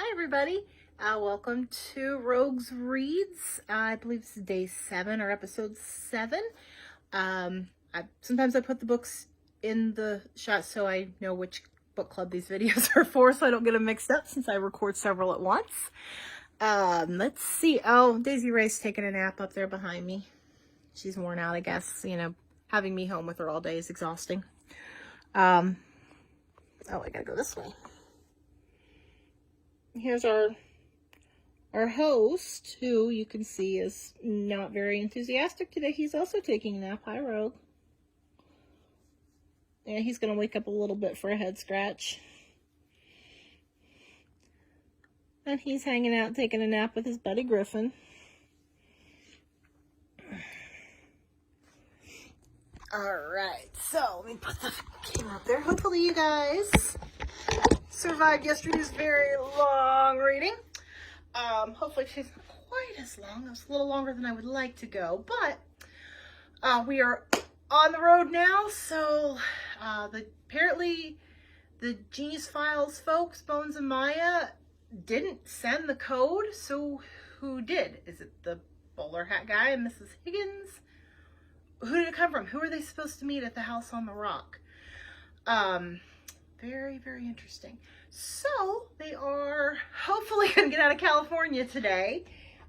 Hi everybody, welcome to Rogues Reads. I believe this is day 7 or episode 7. Sometimes I put the books in the shot so I know which book club these videos are for, so I don't get them mixed up since I record several at once. Let's see. Oh, Daisy Ray's taking a nap up there behind me. She's worn out, I guess. You know, having me home with her all day is exhausting. Oh, I gotta go this way. Here's our host, who you can see is not very enthusiastic today. He's also taking a nap. Hi, Rogue. Yeah, he's going to wake up a little bit for a head scratch. And he's hanging out, taking a nap with his buddy Griffin. Alright, so let me put the camera up there. Hopefully you guys survived yesterday's very long reading. Hopefully she's not quite as long. It was a little longer than I would like to go, but we are on the road now. So apparently the Genius Files folks, Bones and Maya, didn't send the code. So who did? Is it the bowler hat guy and Mrs. Higgins? Who did it come from? Who are they supposed to meet at the house on the rock? Very, very interesting. So they are hopefully going to get out of California today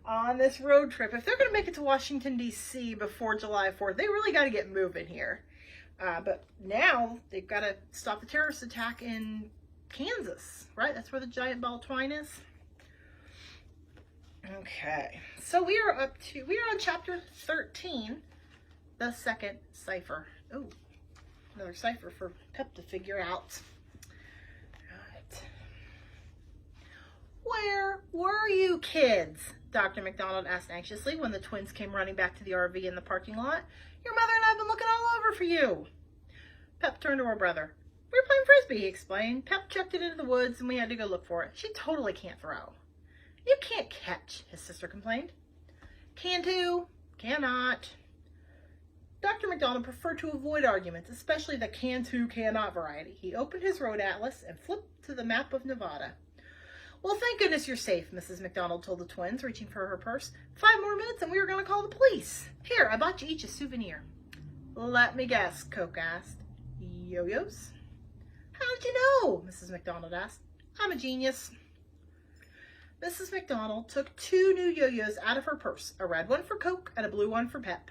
on this road trip. If they're going to make it to Washington, D.C. before July 4th, they really got to get moving here. But now they've got to stop the terrorist attack in Kansas, right? That's where the giant ball of twine is. Okay, so we are on chapter 13, the second cipher. Oh, another cipher for Pep to figure out. Where were you kids? Dr. McDonald asked anxiously when the twins came running back to the RV in the parking lot. Your mother and I have been looking all over for you. Pep turned to her brother. We were playing frisbee, he explained. Pep chucked it into the woods and we had to go look for it. She totally can't throw. You can't catch, his sister complained. Can do, cannot. Dr. McDonald preferred to avoid arguments, especially the can-to, cannot variety. He opened his road atlas and flipped to the map of Nevada. Well, thank goodness you're safe, Mrs. McDonald told the twins, reaching for her purse. 5 more minutes and we were going to call the police. Here, I bought you each a souvenir. Let me guess, Coke asked. Yo-yos? How did you know? Mrs. McDonald asked. I'm a genius. Mrs. McDonald took 2 new yo-yos out of her purse, a red one for Coke and a blue one for Pep.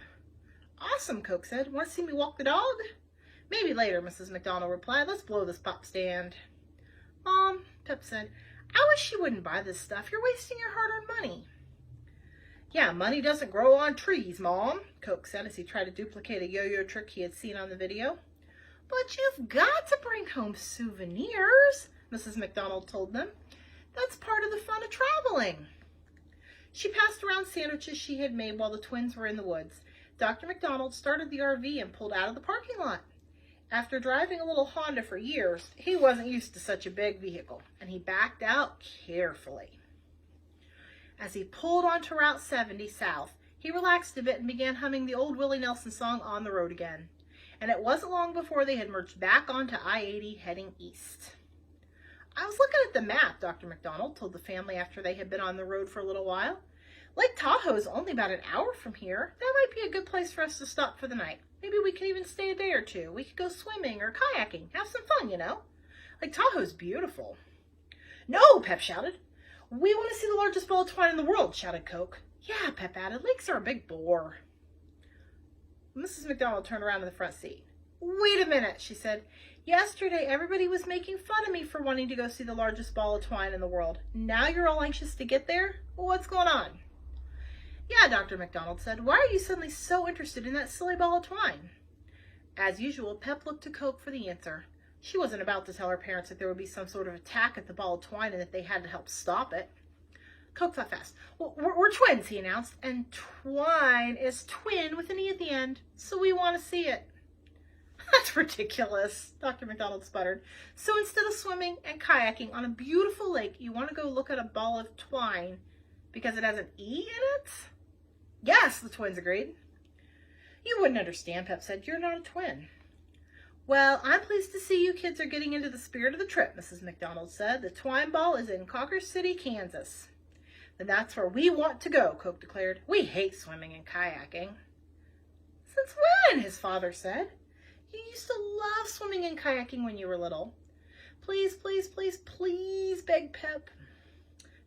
Awesome, Coke said. Want to see me walk the dog? Maybe later, Mrs. McDonald replied. Let's blow this pop stand. Mom, Pep said, I wish you wouldn't buy this stuff. You're wasting your hard-earned money. Yeah, money doesn't grow on trees, Mom, Coke said as he tried to duplicate a yo-yo trick he had seen on the video. But you've got to bring home souvenirs, Mrs. McDonald told them. That's part of the fun of traveling. She passed around sandwiches she had made while the twins were in the woods. Dr. McDonald started the RV and pulled out of the parking lot. After driving a little Honda for years, he wasn't used to such a big vehicle, and he backed out carefully. As he pulled onto Route 70 south, he relaxed a bit and began humming the old Willie Nelson song, On the Road Again. And it wasn't long before they had merged back onto I-80 heading east. I was looking at the map, Dr. McDonald told the family after they had been on the road for a little while. Lake Tahoe is only about an hour from here. That might be a good place for us to stop for the night. Maybe we can even stay a day or two. We could go swimming or kayaking. Have some fun, you know. Lake Tahoe's beautiful. No, Pep shouted. We want to see the largest ball of twine in the world, shouted Coke. Yeah, Pep added. Lakes are a big bore. Mrs. McDonald turned around in the front seat. Wait a minute, she said. Yesterday, everybody was making fun of me for wanting to go see the largest ball of twine in the world. Now you're all anxious to get there? What's going on? Yeah, Dr. McDonald said. Why are you suddenly so interested in that silly ball of twine? As usual, Pep looked to Coke for the answer. She wasn't about to tell her parents that there would be some sort of attack at the ball of twine and that they had to help stop it. Coke thought fast. Well, we're twins, he announced, and twine is twin with an E at the end, so we want to see it. That's ridiculous, Dr. McDonald sputtered. So instead of swimming and kayaking on a beautiful lake, you want to go look at a ball of twine because it has an E in it? Yes, the twins agreed. You wouldn't understand, Pep said. You're not a twin. Well, I'm pleased to see you kids are getting into the spirit of the trip, Mrs. McDonald said. The twine ball is in Cawker City, Kansas. Then that's where we want to go, Coke declared. We hate swimming and kayaking. Since when? His father said. You used to love swimming and kayaking when you were little. Please, please, please, please, begged Pep.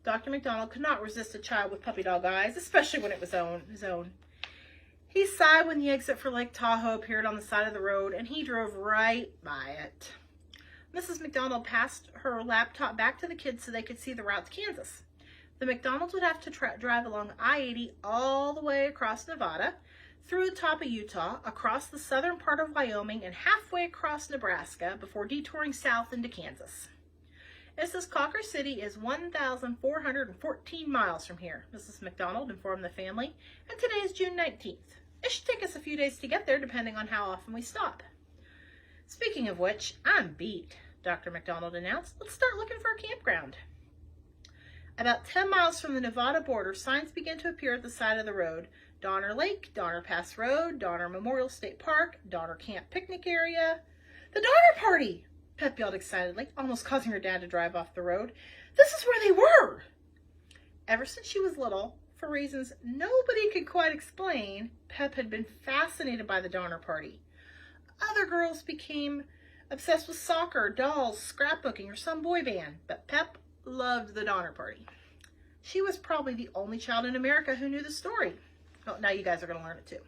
Dr. McDonald could not resist a child with puppy dog eyes, especially when it was his own. He sighed when the exit for Lake Tahoe appeared on the side of the road, and he drove right by it. Mrs. McDonald passed her laptop back to the kids so they could see the route to Kansas. The McDonalds would have to drive along I-80 all the way across Nevada, through the top of Utah, across the southern part of Wyoming, and halfway across Nebraska before detouring south into Kansas. It says Cawker City is 1,414 miles from here, Mrs. McDonald informed the family, and today is June 19th. It should take us a few days to get there, depending on how often we stop. Speaking of which, I'm beat, Dr. McDonald announced. Let's start looking for a campground. About 10 miles from the Nevada border, signs began to appear at the side of the road. Donner Lake, Donner Pass Road, Donner Memorial State Park, Donner Camp Picnic Area. The Donner Party! Pep yelled excitedly, almost causing her dad to drive off the road. This is where they were! Ever since she was little, for reasons nobody could quite explain, Pep had been fascinated by the Donner Party. Other girls became obsessed with soccer, dolls, scrapbooking, or some boy band, but Pep loved the Donner Party. She was probably the only child in America who knew the story. Well, now you guys are going to learn it too.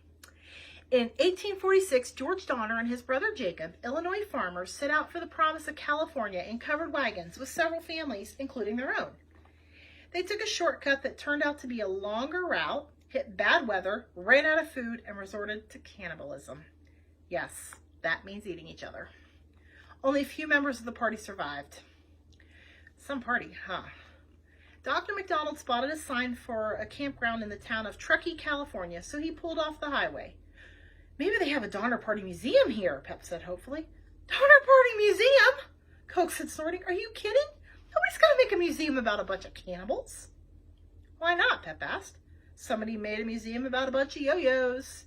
In 1846, George Donner and his brother Jacob, Illinois farmers, set out for the promise of California in covered wagons with several families, including their own. They took a shortcut that turned out to be a longer route, hit bad weather, ran out of food, and resorted to cannibalism. Yes, that means eating each other. Only a few members of the party survived. Some party, huh? Dr. McDonald spotted a sign for a campground in the town of Truckee, California, so he pulled off the highway. Maybe they have a Donner Party museum here, Pep said hopefully. Donner Party museum? Coke said, snorting. Are you kidding? Nobody's going to make a museum about a bunch of cannibals. Why not? Pep asked. Somebody made a museum about a bunch of yo-yos.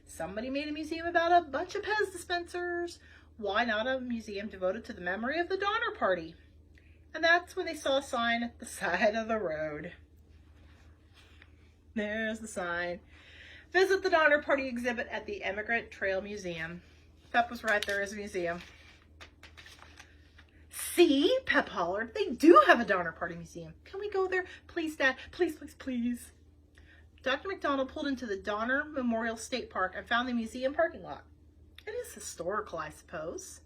Somebody made a museum about a bunch of Pez dispensers. Why not a museum devoted to the memory of the Donner Party? And that's when they saw a sign at the side of the road. There's the sign. Visit the Donner Party exhibit at the Emigrant Trail Museum. Pep was right, there is a museum. See, Pep hollered, they do have a Donner Party museum. Can we go there? Please, Dad. Please, please, please. Dr. McDonald pulled into the Donner Memorial State Park and found the museum parking lot. It is historical, I suppose.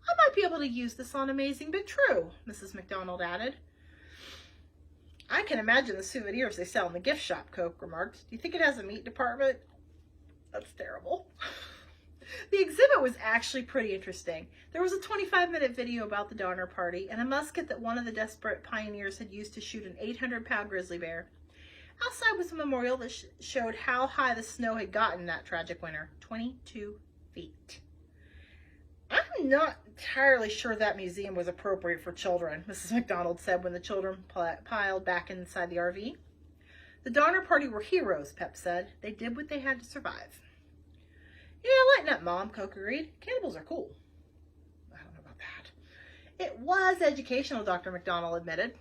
I might be able to use this on Amazing But True, Mrs. McDonald added. I can imagine the souvenirs they sell in the gift shop, Coke remarked. Do you think it has a meat department? That's terrible. The exhibit was actually pretty interesting. There was a 25-minute video about the Donner Party and a musket that one of the desperate pioneers had used to shoot an 800-pound grizzly bear. Outside was a memorial that showed how high the snow had gotten that tragic winter, 22 feet. I'm not entirely sure that museum was appropriate for children, Mrs. McDonald said when the children piled back inside the RV. The Donner Party were heroes, Pep said. They did what they had to survive. Yeah, lighten up, Mom, Coke agreed. Cannibals are cool. I don't know about that. It was educational, Dr. McDonald admitted.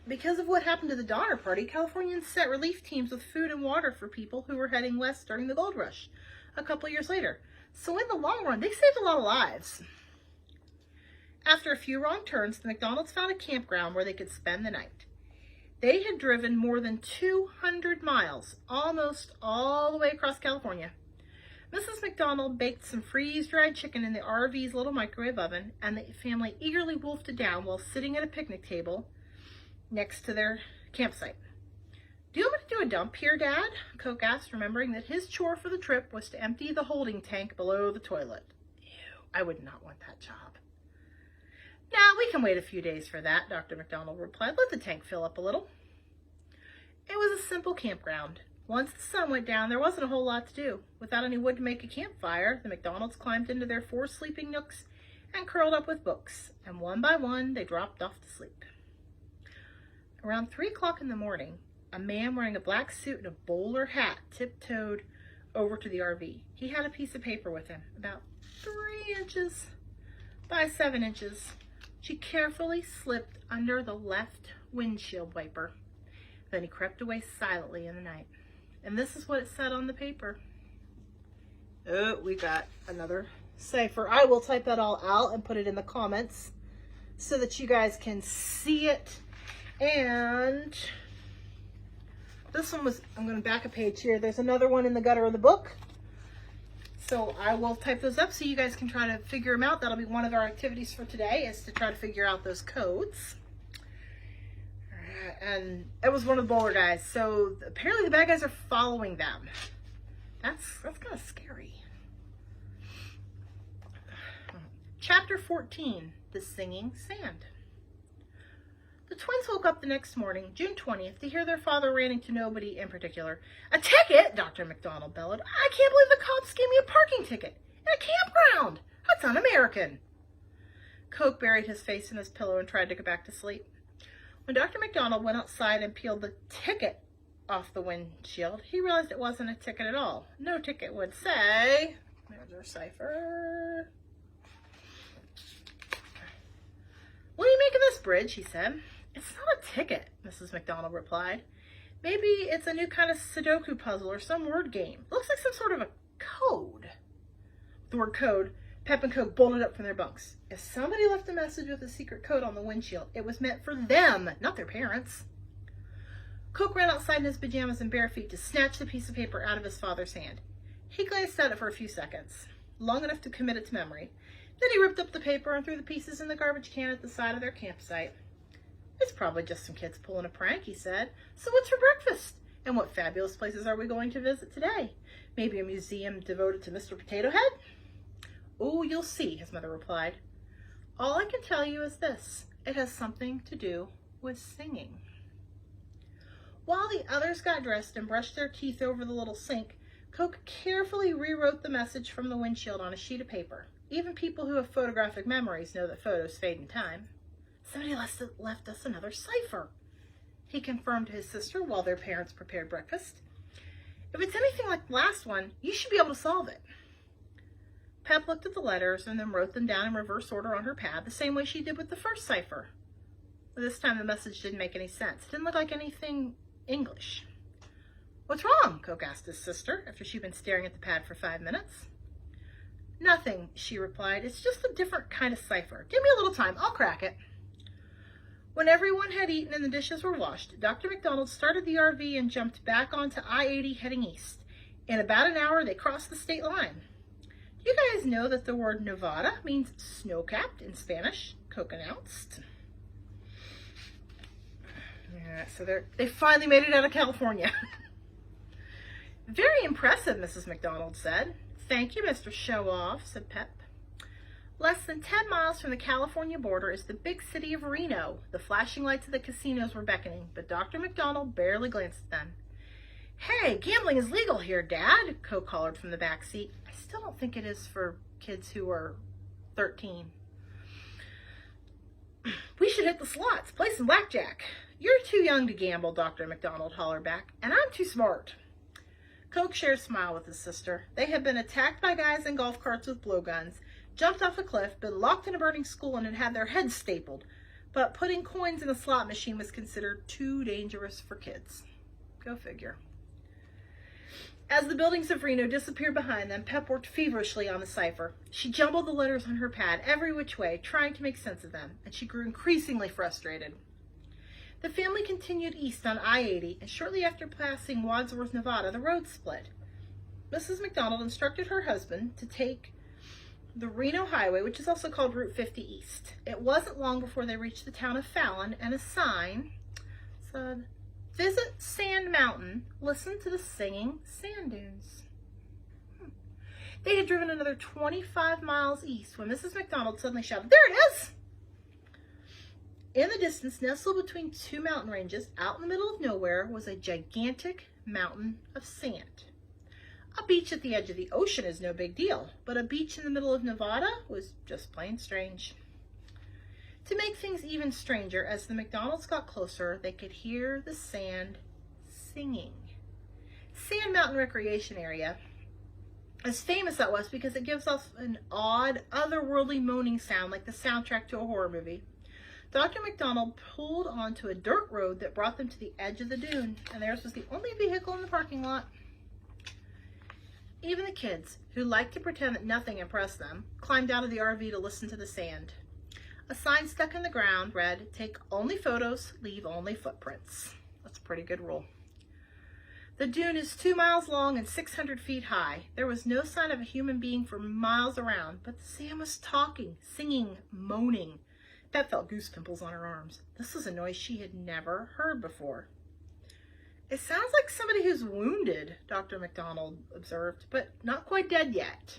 Because of what happened to the Donner Party, Californians sent relief teams with food and water for people who were heading west during the gold rush a couple years later. So in the long run, they saved a lot of lives. After a few wrong turns, the McDonalds found a campground where they could spend the night. They had driven more than 200 miles, almost all the way across California. Mrs. McDonald baked some freeze-dried chicken in the RV's little microwave oven, and the family eagerly wolfed it down while sitting at a picnic table next to their campsite. Do you want me to do a dump here, Dad? Coke asked, remembering that his chore for the trip was to empty the holding tank below the toilet. Ew, I would not want that job. Nah, we can wait a few days for that, Dr. McDonald replied. Let the tank fill up a little. It was a simple campground. Once the sun went down, there wasn't a whole lot to do. Without any wood to make a campfire, the McDonalds climbed into their 4 sleeping nooks and curled up with books, and one by one, they dropped off to sleep. Around 3 o'clock in the morning, a man wearing a black suit and a bowler hat tiptoed over to the RV. He had a piece of paper with him, about 3 inches by 7 inches. She carefully slipped under the left windshield wiper. Then he crept away silently in the night. And this is what it said on the paper. Oh, we got another cipher. I will type that all out and put it in the comments so that you guys can see it. And this one was, I'm going to back a page here. There's another one in the gutter of the book. So I will type those up so you guys can try to figure them out. That'll be one of our activities for today, is to try to figure out those codes. And it was one of the bowler guys. So apparently the bad guys are following them. That's kind of scary. Chapter 14, The Singing Sand. The twins woke up the next morning, June 20th, to hear their father ranting to nobody in particular. "A ticket?" Dr. McDonald bellowed. "I can't believe the cops gave me a parking ticket in a campground. That's un-American." Coke buried his face in his pillow and tried to go back to sleep. When Dr. McDonald went outside and peeled the ticket off the windshield, he realized it wasn't a ticket at all. No ticket would say. There's our cipher. "What do you make of this, Bridge?" he said. "It's not a ticket," Mrs. McDonald replied. "Maybe it's a new kind of Sudoku puzzle or some word game. It looks like some sort of a code." The word code, Pep and Coke bolted up from their bunks. If somebody left a message with a secret code on the windshield, it was meant for them, not their parents. Coke ran outside in his pajamas and bare feet to snatch the piece of paper out of his father's hand. He glanced at it for a few seconds, long enough to commit it to memory. Then he ripped up the paper and threw the pieces in the garbage can at the side of their campsite. "It's probably just some kids pulling a prank," he said. "So what's for breakfast? And what fabulous places are we going to visit today? Maybe a museum devoted to Mr. Potato Head?" "Oh, you'll see," his mother replied. "All I can tell you is this. It has something to do with singing." While the others got dressed and brushed their teeth over the little sink, Coke carefully rewrote the message from the windshield on a sheet of paper. Even people who have photographic memories know that photos fade in time. "Somebody left us another cipher," he confirmed to his sister while their parents prepared breakfast. "If it's anything like the last one, you should be able to solve it." Pep looked at the letters and then wrote them down in reverse order on her pad, the same way she did with the first cipher. This time the message didn't make any sense. It didn't look like anything English. "What's wrong?" Coke asked his sister after she'd been staring at the pad for 5 minutes. "Nothing," she replied. "It's just a different kind of cipher. Give me a little time. I'll crack it." When everyone had eaten and the dishes were washed, Dr. McDonald started the RV and jumped back onto I-80 heading east. In about an hour, they crossed the state line. "Do you guys know that the word Nevada means snow-capped in Spanish?" Coke announced. Yeah, so they finally made it out of California. "Very impressive," Mrs. McDonald said. "Thank you, Mr. Show-Off," said Pep. Less than 10 miles from the California border is the big city of Reno. The flashing lights of the casinos were beckoning, but Dr. McDonald barely glanced at them. "Hey, gambling is legal here, Dad," Coke hollered from the back seat. "I still don't think it is for kids who are 13. "We should hit the slots, play some blackjack." "You're too young to gamble," Dr. McDonald hollered back, "and I'm too smart." Coke shared a smile with his sister. They had been attacked by guys in golf carts with blowguns, jumped off a cliff, been locked in a burning school, and had had their heads stapled. But putting coins in a slot machine was considered too dangerous for kids. Go figure. As the buildings of Reno disappeared behind them, Pep worked feverishly on the cipher. She jumbled the letters on her pad every which way, trying to make sense of them, and she grew increasingly frustrated. The family continued east on I-80, and shortly after passing Wadsworth, Nevada, the road split. Mrs. McDonald instructed her husband to take the Reno Highway, which is also called Route 50 East. It wasn't long before they reached the town of Fallon, and a sign said, "Visit Sand Mountain, listen to the singing sand dunes." They had driven another 25 miles east when Mrs. McDonald suddenly shouted, "There it is!" In the distance, nestled between two mountain ranges, out in the middle of nowhere, was a gigantic mountain of sand. A beach at the edge of the ocean is no big deal, but a beach in the middle of Nevada was just plain strange. To make things even stranger, as the McDonalds got closer, they could hear the sand singing. Sand Mountain Recreation Area As famous that was because it gives off an odd, otherworldly moaning sound like the soundtrack to a horror movie. Dr. McDonald pulled onto a dirt road that brought them to the edge of the dune, and theirs was the only vehicle in the parking lot. Even the kids, who liked to pretend that nothing impressed them, climbed out of the RV to listen to the sand. A sign stuck in the ground read, "Take only photos, leave only footprints." That's a pretty good rule. The dune is 2 miles long and 600 feet high. There was no sign of a human being for miles around, but the sand was talking, singing, moaning. Pep felt goose pimples on her arms. This was a noise she had never heard before. "It sounds like somebody who's wounded," Dr. McDonald observed, "but not quite dead yet."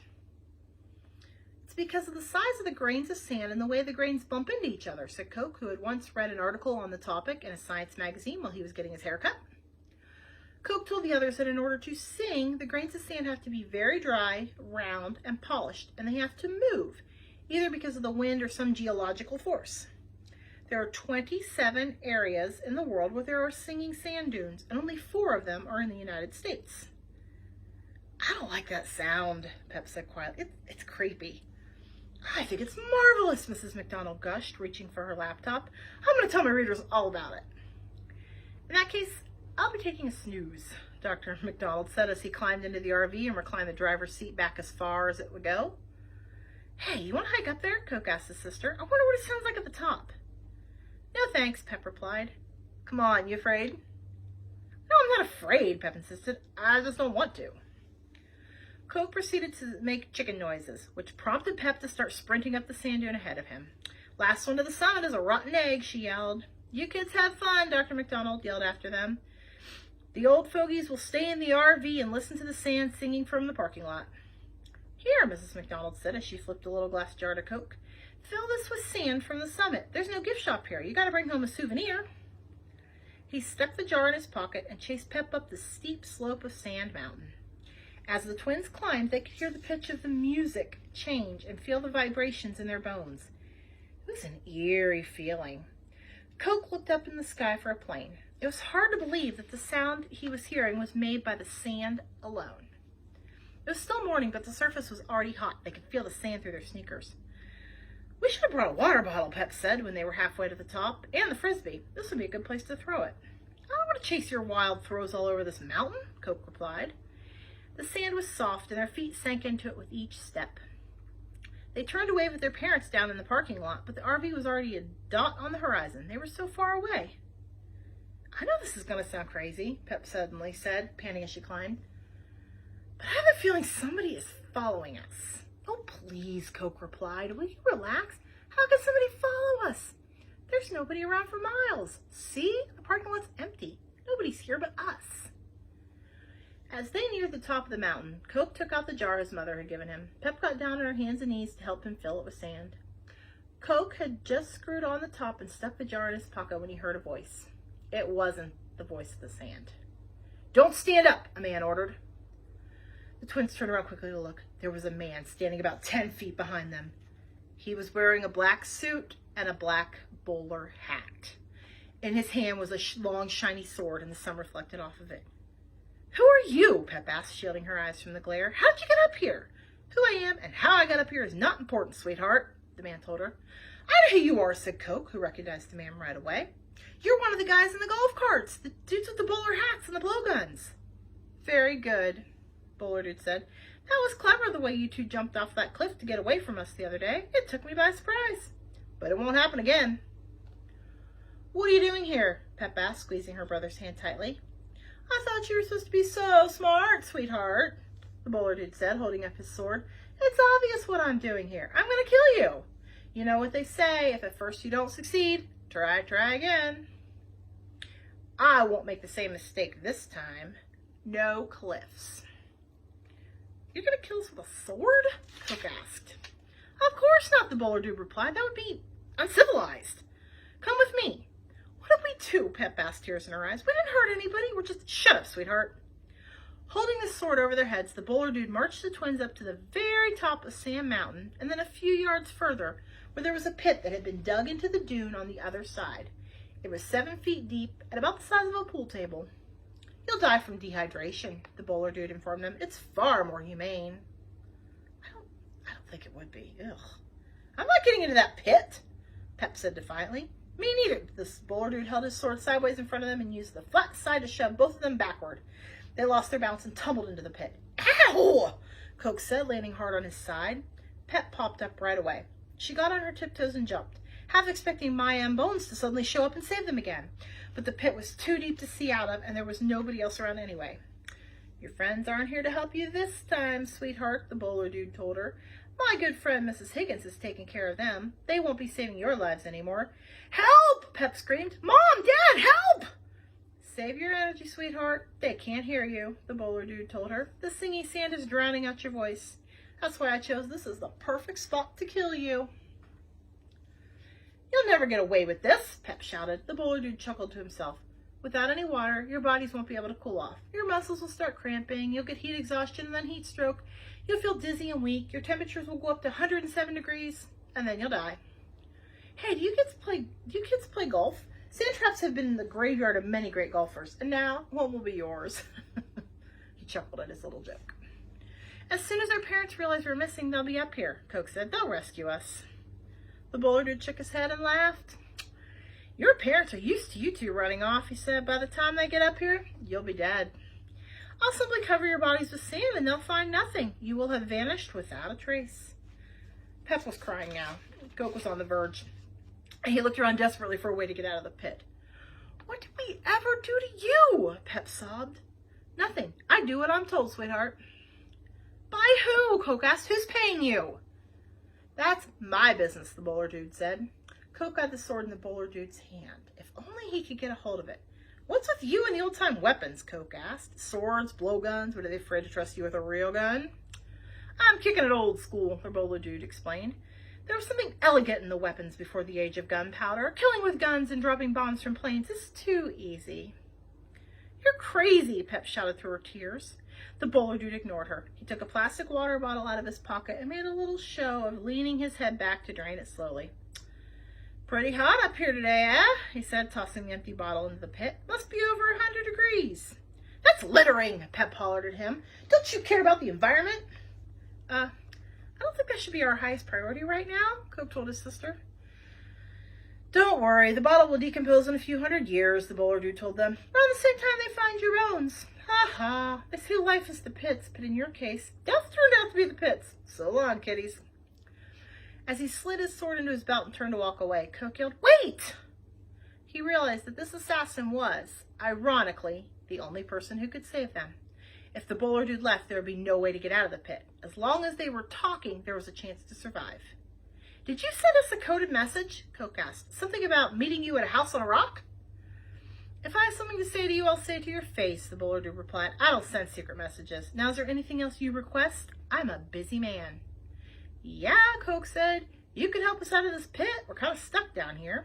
"It's because of the size of the grains of sand and the way the grains bump into each other," said Coke, who had once read an article on the topic in a science magazine while he was getting his hair cut. Coke told the others that in order to sing, the grains of sand have to be very dry, round, and polished, and they have to move, either because of the wind or some geological force. There are 27 areas in the world where there are singing sand dunes, and only 4 of them are in the United States. "I don't like that sound," Pep said quietly. It's creepy." "I think it's marvelous," Mrs. McDonald gushed, reaching for her laptop. "I'm going to tell my readers all about it." "In that case, I'll be taking a snooze," Dr. McDonald said as he climbed into the RV and reclined the driver's seat back as far as it would go. "Hey, you want to hike up there?" Coke asked his sister. "I wonder what it sounds like at the top." "No thanks," Pep replied. "Come on, you afraid?" "No, I'm not afraid," Pep insisted. "I just don't want to." Coke proceeded to make chicken noises, which prompted Pep to start sprinting up the sand dune ahead of him. "Last one to the summit is a rotten egg," she yelled. "You kids have fun," Dr. McDonald yelled after them. "The old fogies will stay in the RV and listen to the sand singing from the parking lot." "Here," Mrs. McDonald said as she flipped a little glass jar to Coke. "Fill this with sand from the summit. There's no gift shop here. You gotta bring home a souvenir." He stuck the jar in his pocket and chased Pep up the steep slope of Sand Mountain. As the twins climbed, they could hear the pitch of the music change and feel the vibrations in their bones. It was an eerie feeling. Coke looked up in the sky for a plane. It was hard to believe that the sound he was hearing was made by the sand alone. It was still morning, but the surface was already hot. They could feel the sand through their sneakers. "We should have brought a water bottle," Pep said when they were halfway to the top, "and the Frisbee. This would be a good place to throw it." "I don't want to chase your wild throws all over this mountain," Coke replied. The sand was soft, and their feet sank into it with each step. They turned to wave at their parents down in the parking lot, but the RV was already a dot on the horizon. They were so far away. "I know this is going to sound crazy," Pep suddenly said, panting as she climbed. "But I have a feeling somebody is following us." "Oh, please," Coke replied. "Will you relax? How can somebody follow us? There's nobody around for miles. See? The parking lot's empty. Nobody's here but us." As they neared the top of the mountain, Coke took out the jar his mother had given him. Pep got down on her hands and knees to help him fill it with sand. Coke had just screwed on the top and stuck the jar in his pocket when he heard a voice. It wasn't the voice of the sand. "Don't stand up," a man ordered. The twins turned around quickly to look. There was a man standing about 10 feet behind them. He was wearing a black suit and a black bowler hat. In his hand was a long, shiny sword, and the sun reflected off of it. "Who are you?" Pep asked, shielding her eyes from the glare. "How'd you get up here?" "Who I am and how I got up here is not important, sweetheart," the man told her. "I know who you are," said Coke, who recognized the man right away. "You're one of the guys in the golf carts, the dudes with the bowler hats and the blowguns." "Very good," Bowler Dude said. "That was clever the way you two jumped off that cliff to get away from us the other day. It took me by surprise. But it won't happen again." "What are you doing here?" Pep asked, squeezing her brother's hand tightly. "I thought you were supposed to be so smart, sweetheart," the Bowler Dude said, holding up his sword. "It's obvious what I'm doing here. I'm going to kill you. You know what they say, if at first you don't succeed, try again." "I won't make the same mistake this time. No cliffs." "You're going to kill us with a sword?" Cook asked. "Of course not," the Bowler Dude replied. "That would be uncivilized. Come with me." "What did we do?" Pep asked, tears in her eyes. "We didn't hurt anybody. We're just..." "Shut up, sweetheart." Holding the sword over their heads, the Bowler Dude marched the twins up to the very top of Sand Mountain, and then a few yards further, where there was a pit that had been dug into the dune on the other side. It was 7 feet deep and about the size of a pool table. "You'll die from dehydration," the Bowler Dude informed them. "It's far more humane." think it would be. Ugh. I'm not getting into that pit, Pep said defiantly. Me neither. The bowler dude held his sword sideways in front of them and used the flat side to shove both of them backward. They lost their balance and tumbled into the pit. Ow! Coke said, landing hard on his side. Pep popped up right away. She got on her tiptoes and jumped, half expecting Maya and Bones to suddenly show up and save them again. But the pit was too deep to see out of, and there was nobody else around anyway. Your friends aren't here to help you this time, sweetheart, the bowler dude told her. My good friend Mrs. Higgins is taking care of them. They won't be saving your lives anymore. Help! Pep screamed. Mom! Dad! Help! Save your energy, sweetheart. They can't hear you, the bowler dude told her. The singy sand is drowning out your voice. That's why I chose this as the perfect spot to kill you. You'll never get away with this, Pep shouted. The bowler dude chuckled to himself. Without any water, your bodies won't be able to cool off. Your muscles will start cramping. You'll get heat exhaustion and then heat stroke. You'll feel dizzy and weak. Your temperatures will go up to 107 degrees, and then you'll die. Hey, do you kids play golf? Sand traps have been in the graveyard of many great golfers, and now one will be yours. He chuckled at his little joke. As soon as our parents realize we're missing, they'll be up here, Coke said. They'll rescue us. The bowler dude shook his head and laughed. Your parents are used to you two running off, he said. By the time they get up here, you'll be dead. I'll simply cover your bodies with sand and they'll find nothing. You will have vanished without a trace. Pep was crying now. Coke was on the verge. He looked around desperately for a way to get out of the pit. What did we ever do to you? Pep sobbed. Nothing. I do what I'm told, sweetheart. By who? Coke asked. Who's paying you? That's my business, the bowler dude said. Coke got the sword in the bowler dude's hand. If only he could get a hold of it. What's with you and the old-time weapons? Coke asked. Swords, blowguns, what are they afraid to trust you with a real gun? I'm kicking it old school, the bowler dude explained. There was something elegant in the weapons before the age of gunpowder. Killing with guns and dropping bombs from planes is too easy. You're crazy, Pep shouted through her tears. The bowler dude ignored her. He took a plastic water bottle out of his pocket and made a little show of leaning his head back to drain it slowly. Pretty hot up here today, eh? He said, tossing the empty bottle into the pit. Must be over 100 degrees. That's littering, Pep hollered at him. Don't you care about the environment? I don't think that should be our highest priority right now, Coke told his sister. Don't worry, the bottle will decompose in a few hundred years, the bowler dude told them. Around the same time they find your bones. Ha ha, they see life as the pits, but in your case, death turned out to be the pits. So long, kiddies. As he slid his sword into his belt and turned to walk away, Coke yelled, Wait! He realized that this assassin was, ironically, the only person who could save them. If the bowler dude left, there would be no way to get out of the pit. As long as they were talking, there was a chance to survive. Did you send us a coded message? Coke asked. Something about meeting you at a house on a rock? If I have something to say to you, I'll say it to your face, the bowler dude replied. I don't send secret messages. Now, is there anything else you request? I'm a busy man. Yeah, Coke said. You can help us out of this pit. We're kind of stuck down here.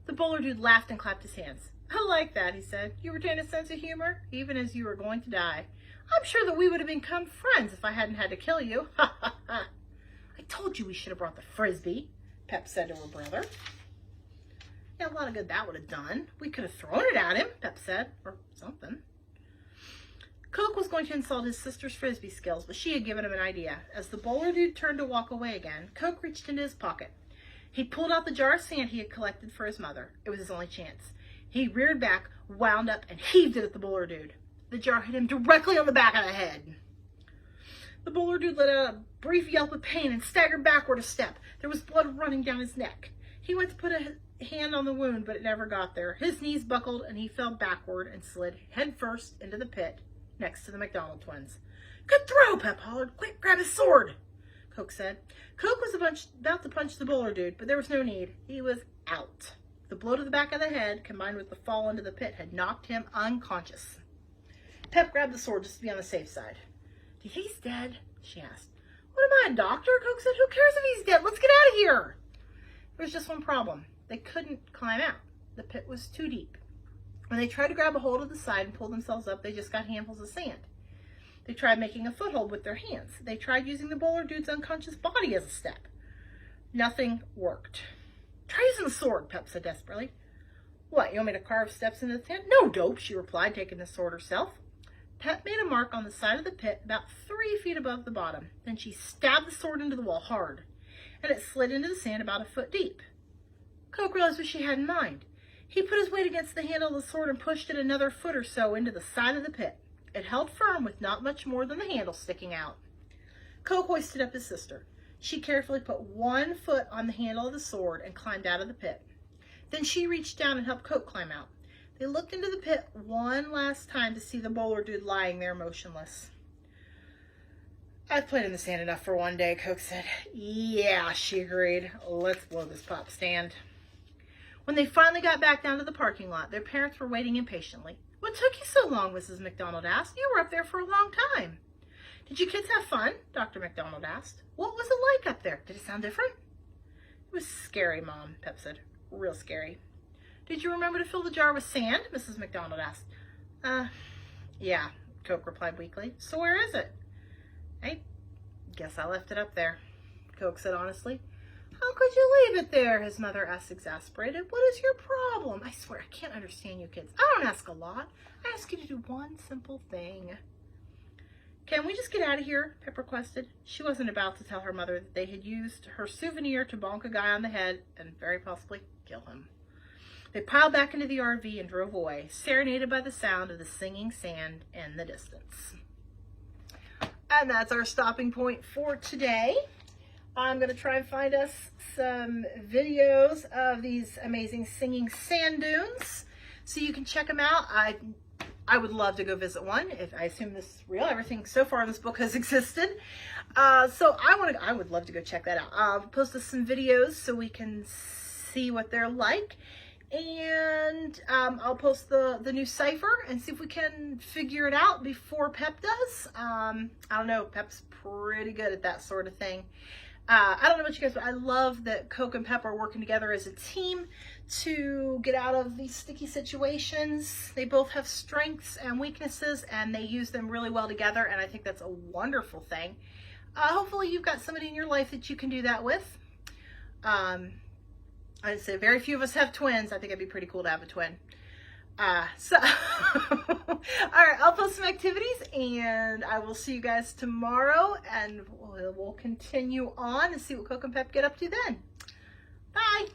The bowler dude laughed and clapped his hands. I like that, he said. You retain a sense of humor, even as you were going to die. I'm sure that we would have become friends if I hadn't had to kill you. Ha ha ha. I told you we should have brought the frisbee, Pep said to her brother. Yeah, a lot of good that would have done. We could have thrown it at him, Pep said, or something. Coke was going to insult his sister's frisbee skills, but she had given him an idea. As the bowler dude turned to walk away again, Coke reached into his pocket. He pulled out the jar of sand he had collected for his mother. It was his only chance. He reared back, wound up, and heaved it at the bowler dude. The jar hit him directly on the back of the head. The bowler dude let out a brief yelp of pain and staggered backward a step. There was blood running down his neck. He went to put a hand on the wound, but it never got there. His knees buckled, and he fell backward and slid headfirst into the pit next to the McDonald twins. Good throw, Pep hollered. Quick, grab his sword, Coke said. Coke was about to punch the bowler dude, but there was no need. He was out. The blow to the back of the head, combined with the fall into the pit, had knocked him unconscious. Pep grabbed the sword just to be on the safe side. Do you think he's dead? She asked. What am I, a doctor? Coke said. Who cares if he's dead? Let's get out of here. There was just one problem. They couldn't climb out. The pit was too deep. When they tried to grab a hold of the side and pull themselves up, they just got handfuls of sand. They tried making a foothold with their hands. They tried using the bowler dude's unconscious body as a step. Nothing worked. Try using the sword, Pep said desperately. What, you want me to carve steps into the sand? No, dope, she replied, taking the sword herself. Pep made a mark on the side of the pit about 3 feet above the bottom. Then she stabbed the sword into the wall hard, and it slid into the sand about a foot deep. Coke realized what she had in mind. He put his weight against the handle of the sword and pushed it another foot or so into the side of the pit. It held firm with not much more than the handle sticking out. Coke hoisted up his sister. She carefully put 1 foot on the handle of the sword and climbed out of the pit. Then she reached down and helped Coke climb out. They looked into the pit one last time to see the bowler dude lying there motionless. "I've played in the sand enough for one day," Coke said. "Yeah," she agreed. "Let's blow this pop stand." When they finally got back down to the parking lot, their parents were waiting impatiently. "What took you so long?" Mrs. McDonald asked. "You were up there for a long time." "Did you kids have fun?" Dr. McDonald asked. "What was it like up there? Did it sound different?" "It was scary, Mom," Pep said. "Real scary." "Did you remember to fill the jar with sand?" Mrs. McDonald asked. Yeah," Coke replied weakly. "So where is it?" "I guess I left it up there," Coke said honestly. "How could you leave it there?" his mother asked, exasperated. "What is your problem? I swear, I can't understand you kids. I don't ask a lot. I ask you to do one simple thing." "Can we just get out of here?" Pep requested. She wasn't about to tell her mother that they had used her souvenir to bonk a guy on the head and very possibly kill him. They piled back into the RV and drove away, serenaded by the sound of the singing sand in the distance. And that's our stopping point for today. I'm going to try and find us some videos of these amazing singing sand dunes so you can check them out. I would love to go visit one. If I assume this is real, everything so far in this book has existed. So I would love to go check that out. I'll post us some videos so we can see what they're like. And I'll post the new cipher and see if we can figure it out before Pep does. I don't know. Pep's pretty good at that sort of thing. I don't know about you guys, but I love that Coke and Pep are working together as a team to get out of these sticky situations. They both have strengths and weaknesses, and they use them really well together, and I think that's a wonderful thing. Hopefully you've got somebody in your life that you can do that with. I'd say very few of us have twins. I think it'd be pretty cool to have a twin. All right, I'll post some activities, and I will see you guys tomorrow, and we'll continue on and see what Coke and Pep get up to then. Bye.